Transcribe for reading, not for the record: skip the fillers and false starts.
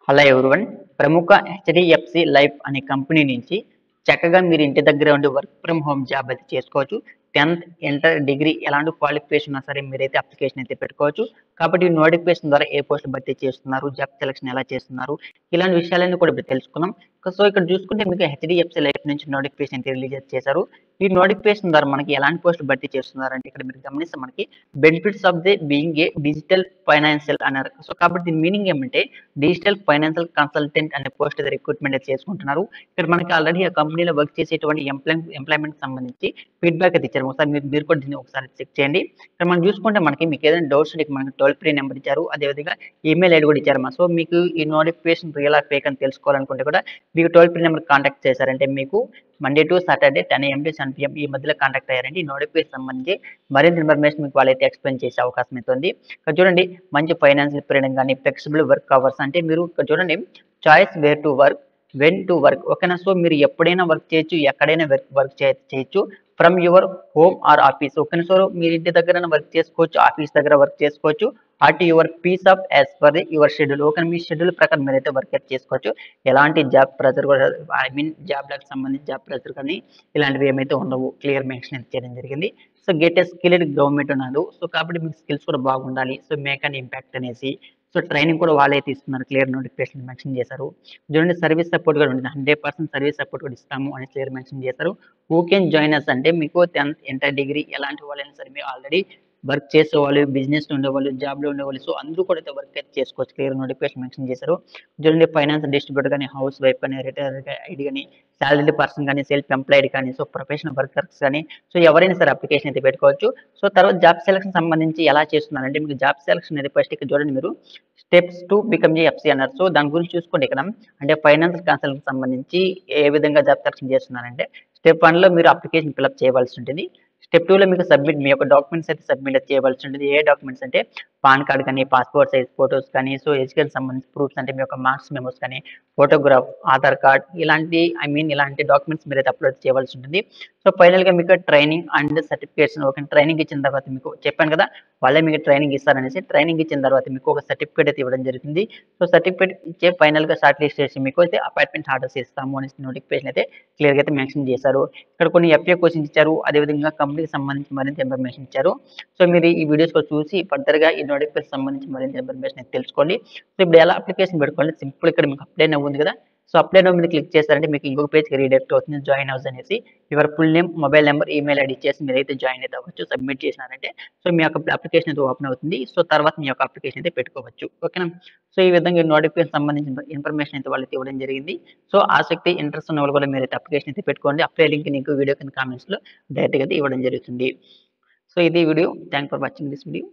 Hello everyone. ప్రముఖ HDFC life అనే company నుంచి చక్కగా మీరు ఇంటి దగ్గర ఉండి వర్క్ ఫ్రమ్ హోమ్ జాబ్ అయితే చేసుకోవచ్చు. 10th, ఇంటర్, డిగ్రీ ఎలాంటి క్వాలిఫికేషన్ ఉన్నా సరే మీరైతే అప్లికేషన్ అయితే పెట్టుకోవచ్చు. కాబట్టి ఈ నోటిఫికేషన్ ద్వారా ఏ పోస్టులు భర్తీ చేస్తున్నారు, జాబ్ సెలక్షన్ ఎలా చేస్తున్నారు, ఇలాంటి విషయాలన్నీ కూడా ఇప్పుడు తెలుసుకుందాం. సో ఇక్కడ చూసుకుంటే మీకు హెచ్డిఎఫ్సి లైఫ్ నుంచి నోటిఫికేషన్ అయితే రిలీజ్ చేశారు. ఈ నోటిఫికేషన్ ద్వారా మనకి ఎలాంటి పోస్టులు భర్తీ చేస్తున్నారంటే ఇక్కడ మీరు గమనిస్తే మనకి benefits of the being a digital financial అన్నారు. సో కాబట్టి దీని మీనింగ్ ఏమంటే డిజిటల్ ఫైనాన్షియల్ కన్సల్టెంట్ అనే పోస్ట్ రిక్రూట్మెంట్ అయితే చేసుకుంటున్నారు. ఇక్కడ మనకి ఆల్రెడీ ఆ కంపెనీలో వర్క్ చేసేటువంటి ఎంప్లాయ్మెంట్ సంబంధించి ఫీడ్బ్యాక్ అయితే ఇచ్చారు. ఒకసారి మీరు కూడా దీన్ని ఒకసారి చెక్ చేయండి. ఇక్కడ మనం చూసుకుంటే మీకు ఏదైనా డౌట్స్ ఉంటే మనకి టోల్ ఫ్రీ నెంబర్ ఇచ్చారు. అదేవిధంగా ఈమెయిల్ ఐడి కూడా ఇచ్చారు. సో మీకు ఈ నోటిఫికేషన్ రియల్ ఆర్ ఫేక్ అని తెలుసుకోవాలనుకుంటే కూడా మీకు టోల్ ఫ్రీ నెంబర్ కాంటాక్ట్ చేశారంటే మీకు Monday to Saturday 10 AM to 7 PM ఈ మధ్యలో కాంటాక్ట్ అయ్యారంటే ఈ నోటిఫికేషన్ సంబంధించి మరింత ఇన్ఫర్మేషన్ మీకు వాళ్ళైతే ఎక్స్ప్లెయిన్ చేసే అవకాశం అయితే ఉంది. ఇక్కడ చూడండి మంచి ఫైనాన్షియల్ ఫ్రీడమ్ కానీ ఫ్లెక్సిబుల్ వర్క్ అవర్స్ అంటే మీరు ఇక్కడ చూడండి choice where to work, when to work, ఓకేనా. సో మీరు ఎప్పుడైనా వర్క్ చేయొచ్చు, ఎక్కడైనా వర్క్ చేయొచ్చు from your home or office, ఓకేనా. సో మీరు ఇంటి దగ్గర వర్క్ చేసుకోవచ్చు, ఆఫీస్ దగ్గర వర్క్ చేసుకోవచ్చు. At your peace of as per your schedule, okay. మీ షెడ్యూల్ ప్రకారం మీరైతే వర్క్ చేసుకోవచ్చు. ఎలాంటి జాబ్ ప్రెజర్ కూడా జాబ్లకు సంబంధించి జాబ్ ప్రెజర్ కానీ ఇలాంటివి ఏమైతే ఉండవు, క్లియర్ మెన్షన్ చేయడం జరిగింది. So get a skilled government ఉన్నారు. సో కాబట్టి మీకు స్కిల్స్ కూడా బాగుండాలి. సో మేక్ అండ్ ఇంపాక్ట్ అనేసి సో ట్రైనింగ్ కూడా వాళ్ళే ఇస్తున్నారు, క్లియర్ నోటిఫికేషన్ మెన్షన్ చేశారు. చూడండి సర్వీస్ సపోర్ట్ కూడా ఉంటుంది, 100% సర్వీస్ సపోర్ట్ కూడా ఇస్తాము అని క్లియర్ మెన్షన్ చేశారు. హూ కెన్ జాయిన్ అస్ అంటే మీకు 10th, ఇంటర్, డిగ్రీ ఎలాంటి వాళ్ళైనా సరే మీరు ఆల్రెడీ వర్క్ చేసేవాళ్ళు, బిజినెస్ ఉండేవాళ్ళు, జాబ్లో ఉండేవాళ్ళు, సో అందరూ కూడా అయితే వర్క్ అయితే చేసుకోవచ్చు, క్లియర్ నోటిఫికేషన్ మెన్షన్ చేశారు. చూడండి ఫైనాన్స్ డిస్ట్రిబ్యూటర్ కానీ, హౌస్ వైఫ్ కానీ, రిటైర్ ఐడి కానీ, సాలరీ పర్సన్ కానీ, సెల్ఫ్ ఎంప్లాయిడ్ కానీ, సో ప్రొఫెషనల్ వర్కర్స్ కానీ, సో ఎవరైనా సరే అప్లికేషన్ అయితే పెట్టుకోవచ్చు. సో తర్వాత జాబ్ సెలక్షన్ సంబంధించి ఎలా చేస్తున్నారంటే మీకు జాబ్ సెలక్షన్ అయితే ఫస్ట్ ఇక్కడ చూడండి మీరు steps to become a FC అన్నారు. సో దాని గురించి చూసుకోండి ఇక్కడ అంటే ఫైనాన్షియల్ కన్సల్టెంట్ సంబంధించి ఏ విధంగా జాబ్ సెలక్షన్ చేస్తున్నారంటే స్టెప్ 1లో మీరు అప్లికేషన్ ఫిల్అప్ చేయవలసి ఉంటుంది. స్టెప్ 2లో మీకు మీ యొక్క డాక్యుమెంట్స్ అయితే సబ్మిట్ చేయవలసి ఉంటుంది. ఏ డాక్యుమెంట్స్ అంటే పాన్ కార్డ్ కానీ, పాస్పోర్ట్ సైజ్ ఫోటోస్ కానీ, సో ఎడ్యుకేషన్ సంబంధించి ప్రూఫ్స్ అంటే మీ యొక్క మార్క్స్ మెమోస్ కానీ, ఫోటోగ్రాఫ్, ఆధార్ కార్డ్ ఇలాంటి డాక్యుమెంట్స్ మీరైతే అప్లోడ్ చేయవలసి ఉంటుంది. సో ఫైనల్గా మీకు ట్రైనింగ్ అండ్ సర్టిఫికేషన్, ఒక ట్రైనింగ్ ఇచ్చిన తర్వాత మీకు చెప్పాను కదా వాళ్ళే మీకు ట్రైనింగ్ ఇస్తారనేసి, ట్రైనింగ్ ఇచ్చిన తర్వాత మీకు ఒక సర్టిఫికేట్ అయితే ఇవ్వడం జరుగుతుంది. సో సర్టిఫికేట్ ఇచ్చే ఫైనల్గా షార్ట్ లిస్ట్ చేసి మీకు అయితే అపాయింట్మెంట్ ఆర్డర్స్ ఇస్తాము అనేసి నోటిఫికేషన్ అయితే క్లియర్గా అయితే మెన్షన్ చేశారు. ఇక్కడ కొన్ని ఎఫ్ఏ క్వశ్చన్స్ ఇచ్చారు, అదేవిధంగా కంపెనీకి సంబంధించి మరింత ఇన్ఫర్మేషన్ ఇచ్చారు. సో మీరు ఈ వీడియోస్ చూసి ఫర్దర్గా ఈ నోటిఫికేషన్ సంబంధించి మరింత ఇన్ఫర్మేషన్ అయితే తెలుసుకోండి. సో ఇప్పుడు ఎలా అప్లికేషన్ పెట్టుకోవాలి, సింపుల్ ఇక్కడ మీకు అప్లై నౌ ఉంది కదా, సో అప్లై నౌ మీద క్లిక్ చేస్తారంటే మీకు ఇంకొక పేజ్కి రీడైరెక్ట్ అవుతుంది, జాయిన్ హౌస్ అనేసి. Your full name, mobile number, email ID ఇచ్చేసి మీరైతే జాయిన్ అయితే అవ్వచ్చు. సబ్మిట్ చేసినారంటే సో మీ యొక్క అప్లికేషన్ అయితే ఓపెన్ అవుతుంది. సో తర్వాత మీ యొక్క అప్లికేషన్ అయితే పెట్టుకోవచ్చు, ఓకేనా. సో ఈ విధంగా నోటిఫికేషన్ సంబంధించిన ఇన్ఫర్మేషన్ అయితే వాళ్ళకి ఇవ్వడం జరిగింది. సో ఆసక్తి ఇంట్రెస్ట్ ఉన్న వాళ్ళు కూడా మీరైతే అప్లికేషన్ అయితే పెట్టుకోండి. అప్లై లింక్ నీకు వీడియో కింద కామెంట్స్లో డైరెక్ట్గా అయితే ఇవ్వడం జరుగుతుంది. సో ఇది video. Thank for watching this video.